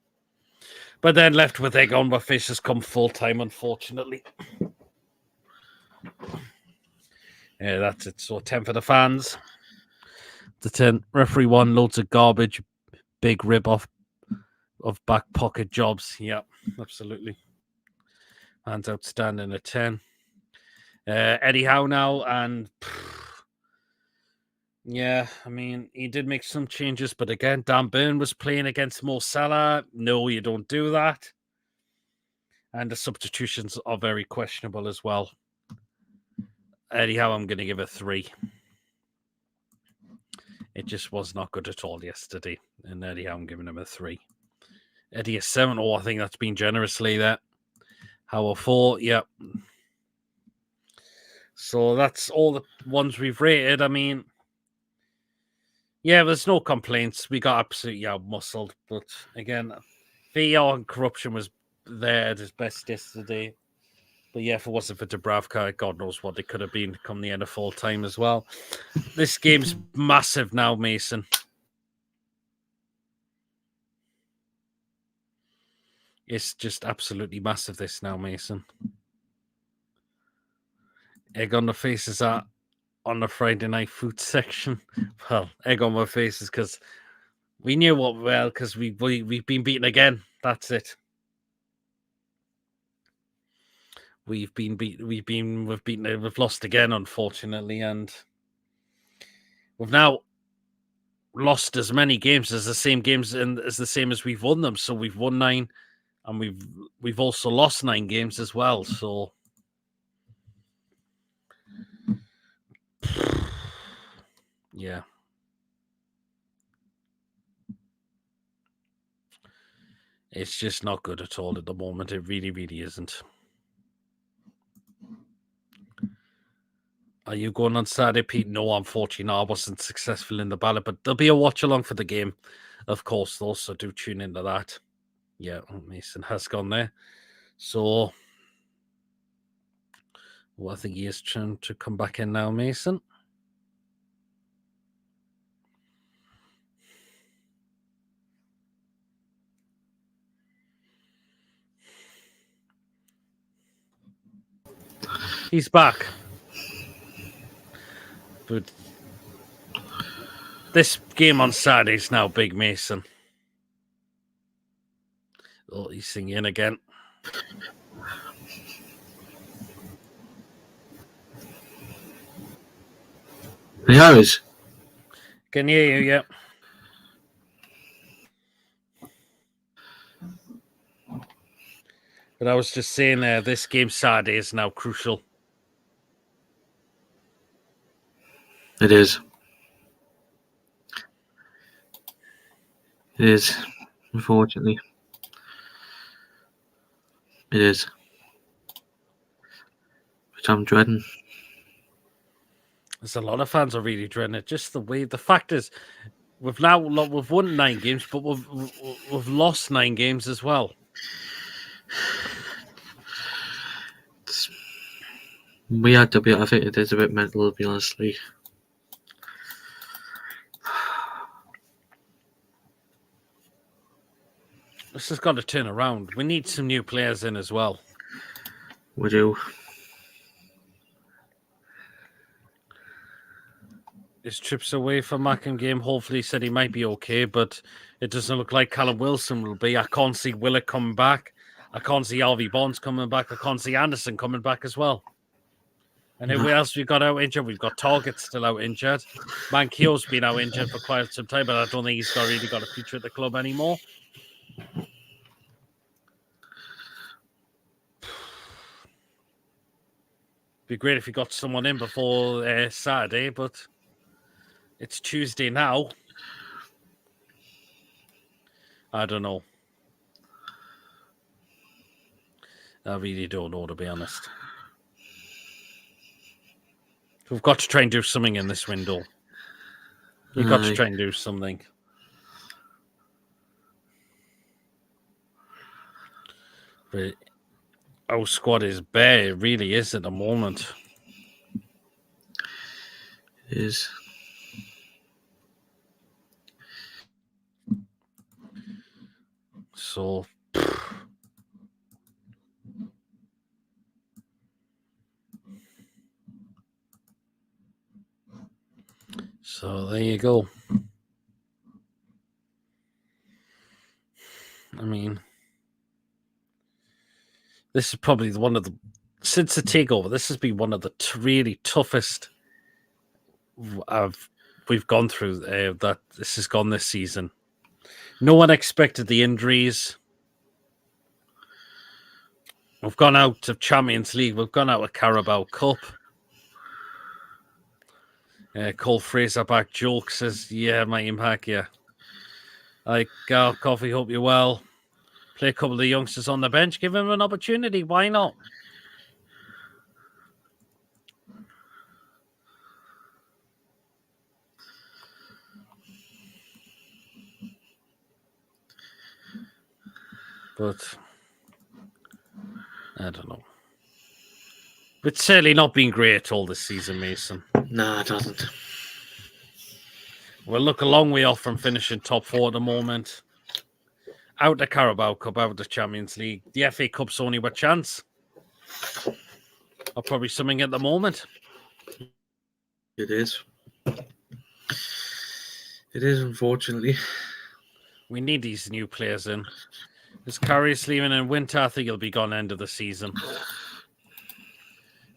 But then left with egg on my face has come full time, unfortunately. Yeah, that's it. So 10 for the fans. The 10 referee 1, loads of garbage, big rib off of back pocket jobs. Yep, absolutely. Fans outstanding at 10. Eddie Howe now, and yeah, I mean, he did make some changes, but again, Dan Burn was playing against Mo Salah. No, you don't do that. And the substitutions are very questionable as well. Eddie Howe, I'm going to give a 3. It just was not good at all yesterday. And Eddie Howe, I'm giving him a 3. Eddie a 7. I think that's been generously there. Howe a 4. Yep. So that's all the ones we've rated. I mean, yeah, there's no complaints. We got absolutely out-muscled. But again, VR and corruption was there at its best yesterday. But yeah, if it wasn't for Dubravka, God knows what it could have been come the end of full time as well. This game's massive now, Mason. It's just absolutely massive, this now, Mason. Egg on the faces are on the Friday night food section. Well, egg on my faces because we knew what because we've been beaten again. That's it. we've lost again, unfortunately, and we've now lost as many games as the same as we've won them. So we've won 9, and we've also lost 9 games as well. So yeah. It's just not good at all at the moment. It really, really isn't. Are you going on Saturday, Pete? No, unfortunately, I wasn't successful in the ballot, but there'll be a watch along for the game, of course, though, so do tune into that. Yeah, Mason has gone there. So, well, I think he is trying to come back in now, Mason. He's back. But this game on Saturday is now big, Mason. Oh, he's singing again. Yeah, is. Can hear you, yeah. But I was just saying, this game Saturday is now crucial. It is. It is, unfortunately. It is. Which I'm dreading. There's a lot of fans are really dreading it. Just the fact is, we've won 9 games, but we've lost 9 games as well. We had to be. I think it is a bit mental, to be honestly. This has got to turn around. We need some new players in as well. We do. His trips away from Mackham game, hopefully he said he might be okay, but it doesn't look like Callum Wilson will be. I can't see Willett coming back. I can't see Harvey Bonds coming back. I can't see Anderson coming back as well. And who else we've got out injured? We've got Target still out injured. Mankio's been out injured for quite some time, but I don't think he's really got a future at the club anymore. Be great if you got someone in before Saturday, but it's Tuesday now. I don't know. I really don't know, to be honest. We've got to try and do something in this window. You've got to try and do something. But our squad is bare. It really is at the moment. It is. So there you go. I mean, this is probably since the takeover, this has been one of the really toughest we've gone through that this has gone this season. No one expected the injuries. We've gone out of Champions League. We've gone out of Carabao Cup. Cole Fraser back joke says, yeah, my impact, yeah. Garth Coffee, hope you're well. Play a couple of the youngsters on the bench. Give them an opportunity. Why not? But I don't know. It's certainly not been great at all this season, Mason. No, it doesn't. We'll look a long way off from finishing top 4 at the moment. Out the Carabao Cup, out the Champions League. The FA Cup's only a chance. Or probably something at the moment. It is. It is, unfortunately. We need these new players in. Is Karius leaving in winter? I think he'll be gone end of the season.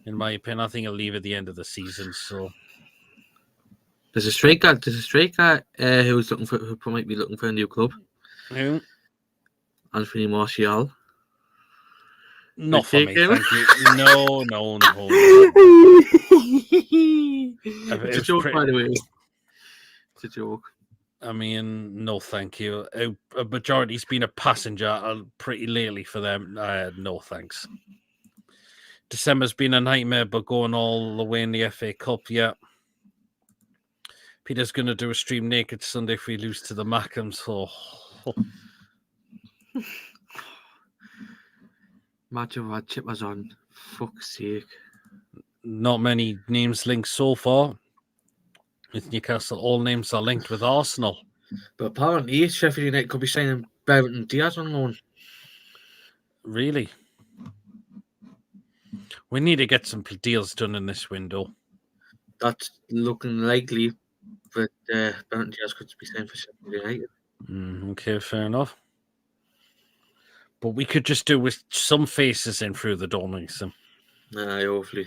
in my opinion. I think he'll leave at the end of the season. So There's a striker. Who's looking for, who might be looking for a new club. who? Anthony Martial. Not for take me, him? thank you. No. It's a joke, by the way. It's a joke. I mean, no, thank you. A majority's been a passenger pretty lately for them. No, thanks. December's been a nightmare, but going all the way in the FA Cup, yeah. Peter's going to do a stream naked Sunday if we lose to the Mackhams. So, Imagine what Chip was on. Fuck's sake. not many names linked so far. With Newcastle, all names are linked with Arsenal. But apparently, Sheffield United could be signing Barrett and Diaz on loan. Really? We need to get some deals done in this window. That's looking likely, but Barrett and Diaz could be signed for Sheffield United. Okay, fair enough. But we could just do with some faces in through the door, Mason. Hopefully.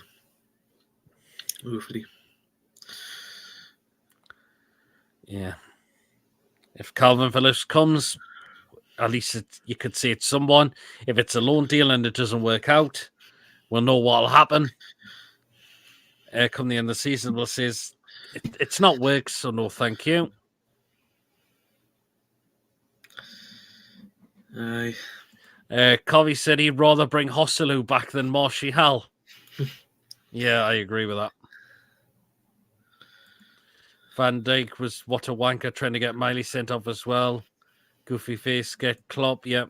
Yeah. If Calvin Phillips comes, at least you could say it's someone. If it's a loan deal and it doesn't work out, we'll know what'll happen. Come the end of the season, we'll say it's not worked, so no thank you. Aye. Covey said he'd rather bring Hosselu back than Martial. Yeah, I agree with that. Van Dijk was what a wanker trying to get Miley sent off as well. Goofy face, get Klopp, yeah.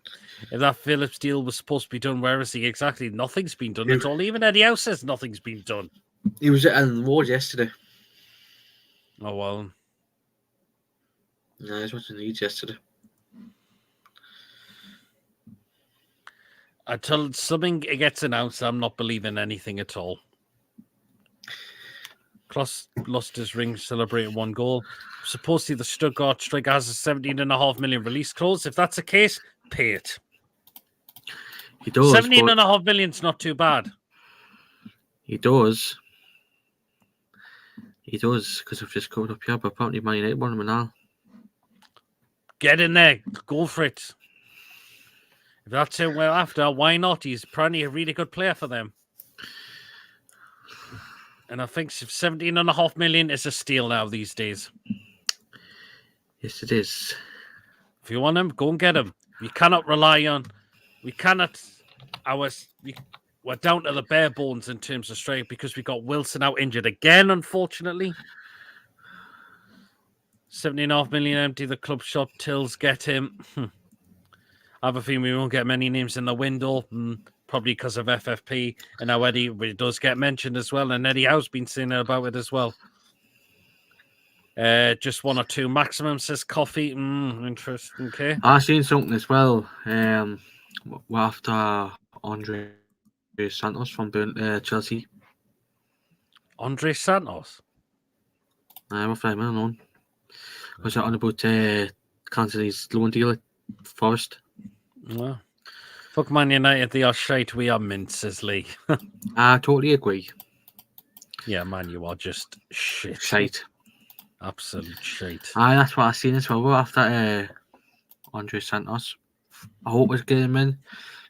If that Phillips deal was supposed to be done, where is he? Exactly, nothing's been done at all. Even Eddie Howe says nothing's been done. He was at Ellen Ward yesterday. Oh, well. No, he's watching Leeds yesterday. Until something gets announced, I'm not believing anything at all. Kloss lost his ring, celebrating one goal. Supposedly the Stuttgart striker has a 17.5 million release clause. If that's the case, pay it. He does. 17.5 million's not too bad. He does. Because I've just covered up here, but apparently Man United won him now. Get in there. Go for it. If that's it well after, why not? He's apparently a really good player for them. And I think 17.5 million is a steal now these days. Yes, it is. If you want him, go and get him. You cannot rely on. We cannot. We're down to the bare bones in terms of strength because we got Wilson out injured again, unfortunately. 17.5 million empty the club shop. Tills get him. I have a feeling we won't get many names in the window. Probably because of FFP. And now Eddie does get mentioned as well. And Eddie Howe's been saying about it as well. Just one or two maximum, says Coffee. Interesting. Okay. I've seen something as well. After Andre Santos from Chelsea. Andre Santos? I'm afraid I'm on. Was that on about cancelling his loan deal at Forest? Well, fuck Man United, they are shite. We are mint, says Lee. I totally agree. Yeah, man, you are just shit. Shite. Absolute shite. That's what I've seen as well after Andre Santos. I hope it's getting him in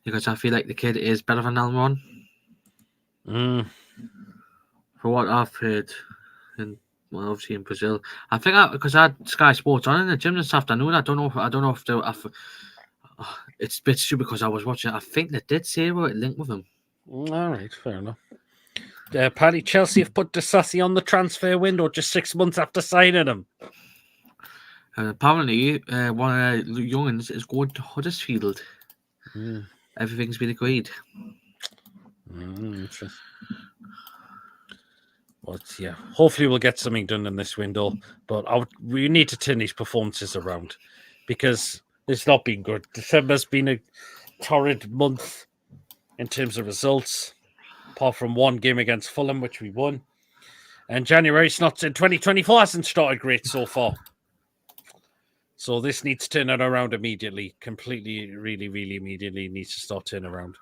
because I feel like the kid is better than Almiron. For what I've heard, obviously in Brazil, I think because I had Sky Sports on in the gym this afternoon. I don't know if it's a bit stupid because I was watching. I think they did say about it linked with him. All right, fair enough. Paddy, Chelsea have put Disasi on the transfer window just 6 months after signing him. Apparently, one of the youngins is going to Huddersfield. Everything's been agreed. Interesting. But yeah, hopefully we'll get something done in this window. But we need to turn these performances around because it's not been good. December's been a torrid month in terms of results, apart from one game against Fulham, which we won. And January's not in 2024 hasn't started great so far. So this needs to turn it around immediately. Completely, really, really immediately needs to start turning around.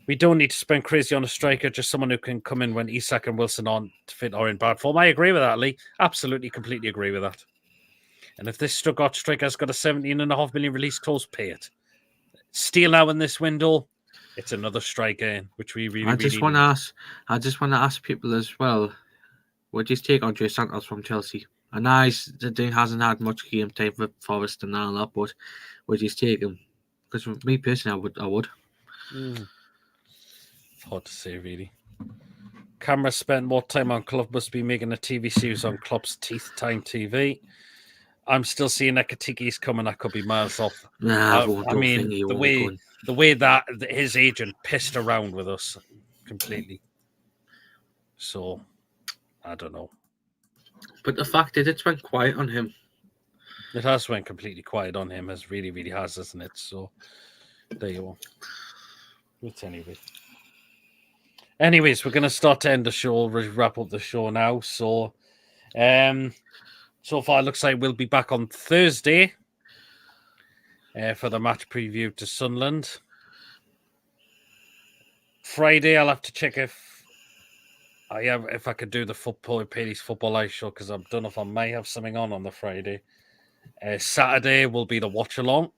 We don't need to spend crazy on a striker, just someone who can come in when Isak and Wilson aren't fit or in bad form. I agree with that, Lee. Absolutely, completely agree with that. And if this Stuttgart striker's got a 17.5 million release clause, pay it. Steal now in this window, it's another striker in, which we really, I just really want to need. ask. I just want to ask people as well. Would you take Andre Santos from Chelsea? I know he hasn't had much game time for Forest and all that, but would you take him? Because for me personally, I would. It's hard to say, really. Camera spent more time on Klopp, must be making a TV series on Klopp's Teeth Time TV. I'm still seeing Ekatiki's coming. I could be miles off. Nah, I I don't mean, think he the won't be way going. that his agent pissed around with us completely. So, I don't know. But the fact is, it's went quiet on him. It has went completely quiet on him, as really, really has, isn't it? So, there you are. But anyway. Anyways, we're going to start to end the show, wrap up the show now. So, so far, it looks like we'll be back on Thursday for the match preview to Sunderland. Friday, I'll have to check if I could do the Paddy's Football Live show, because I don't know if I may have something on the Friday. Saturday will be the watch along,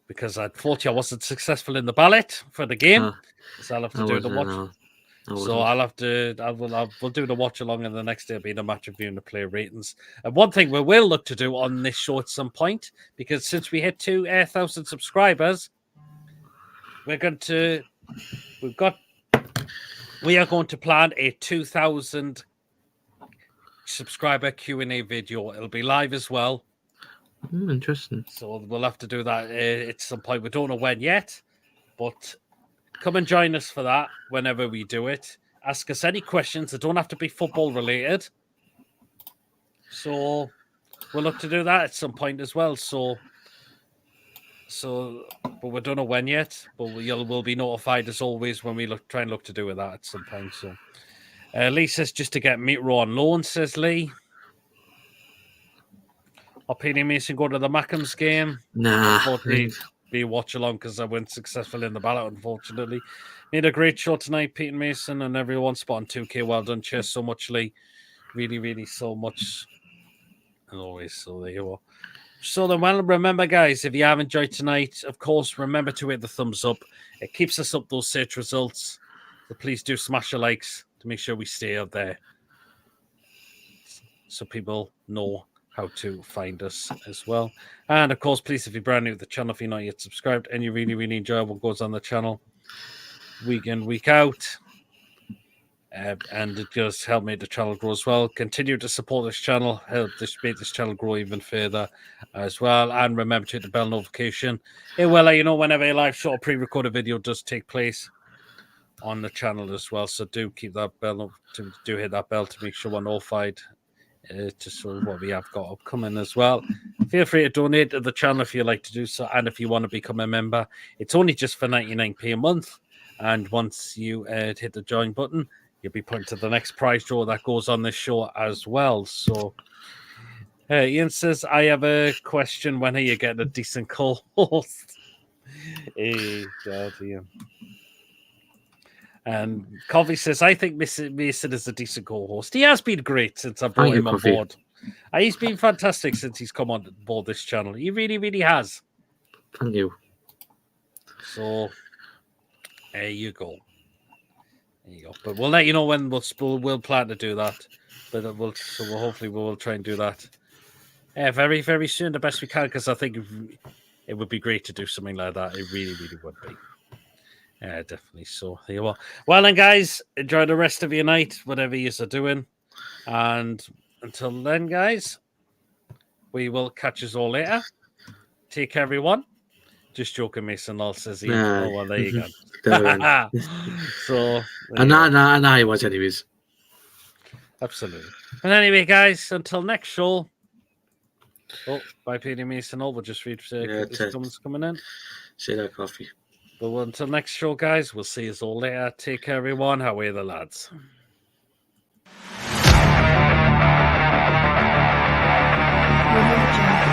because unfortunately I wasn't successful in the ballot for the game, so I'll have to do the watch. So we'll do the watch along, and the next day will be the match review and the player ratings. And one thing we will look to do on this show at some point, because since we hit 2,000 subscribers, we are going to plan a 2,000 subscriber Q&A video. It'll be live as well. Interesting. So we'll have to do that at some point. We don't know when yet, but come and join us for that whenever we do it. Ask us any questions that don't have to be football related. So we'll look to do that at some point as well. But we don't know when yet. But we'll be notified as always when we try and look to do that at some point. So Lee says just to get Mitro on loan, says Lee. Or Peter Mason go to the Mackems game. Nah. Unfortunately, be watch along because I weren't successful in the ballot, unfortunately. Made a great show tonight, Peter Mason, and everyone spotting 2K. Well done. Cheers so much, Lee. Really, really so much. And always, so there you are. So then, well, remember, guys, if you have enjoyed tonight, of course, remember to hit the thumbs up. It keeps us up those search results. So please do smash the likes to make sure we stay up there, so people know how to find us as well. And of course, please, if you're brand new to the channel, if you're not yet subscribed and you really, really enjoy what goes on the channel week in, week out, and it does help make the channel grow as well. Continue to support this channel, help make this channel grow even further as well. And remember to hit the bell notification. It will let you know whenever a live short pre-recorded video does take place on the channel as well. So do keep that bell, do hit that bell to make sure we're notified to sort of what we have got upcoming as well. Feel free to donate to the channel if you like to do so, and if you want to become a member, it's only just for 99p a month. And once you hit the join button, you'll be put into the next prize draw that goes on this show as well. So Ian says, I have a question. When are you getting a decent co-host? Hey, God, Ian. And Covey says, I think Mason is a decent co-host. He has been great since I brought him on board. He's been fantastic since he's come on board this channel. He really, really has. Thank you. So, there you go. There you go. But we'll let you know when we'll plan to do that. But hopefully we'll try and do that very, very soon, the best we can, because I think it would be great to do something like that. It really, really would be. Yeah, definitely. So there you are. Well, then, guys, enjoy the rest of your night, whatever you are doing. And until then, guys, we will catch us all later. Take care, everyone. Just joking, Mason. All says he. Nah. Oh, well, there you go. So, and I was, anyways. Absolutely. And anyway, guys, until next show. Oh, bye, Peter Mason. We'll just read comments coming in. Say that, coffee. But until next show, guys, we'll see you all later. Take care, everyone. How are the lads?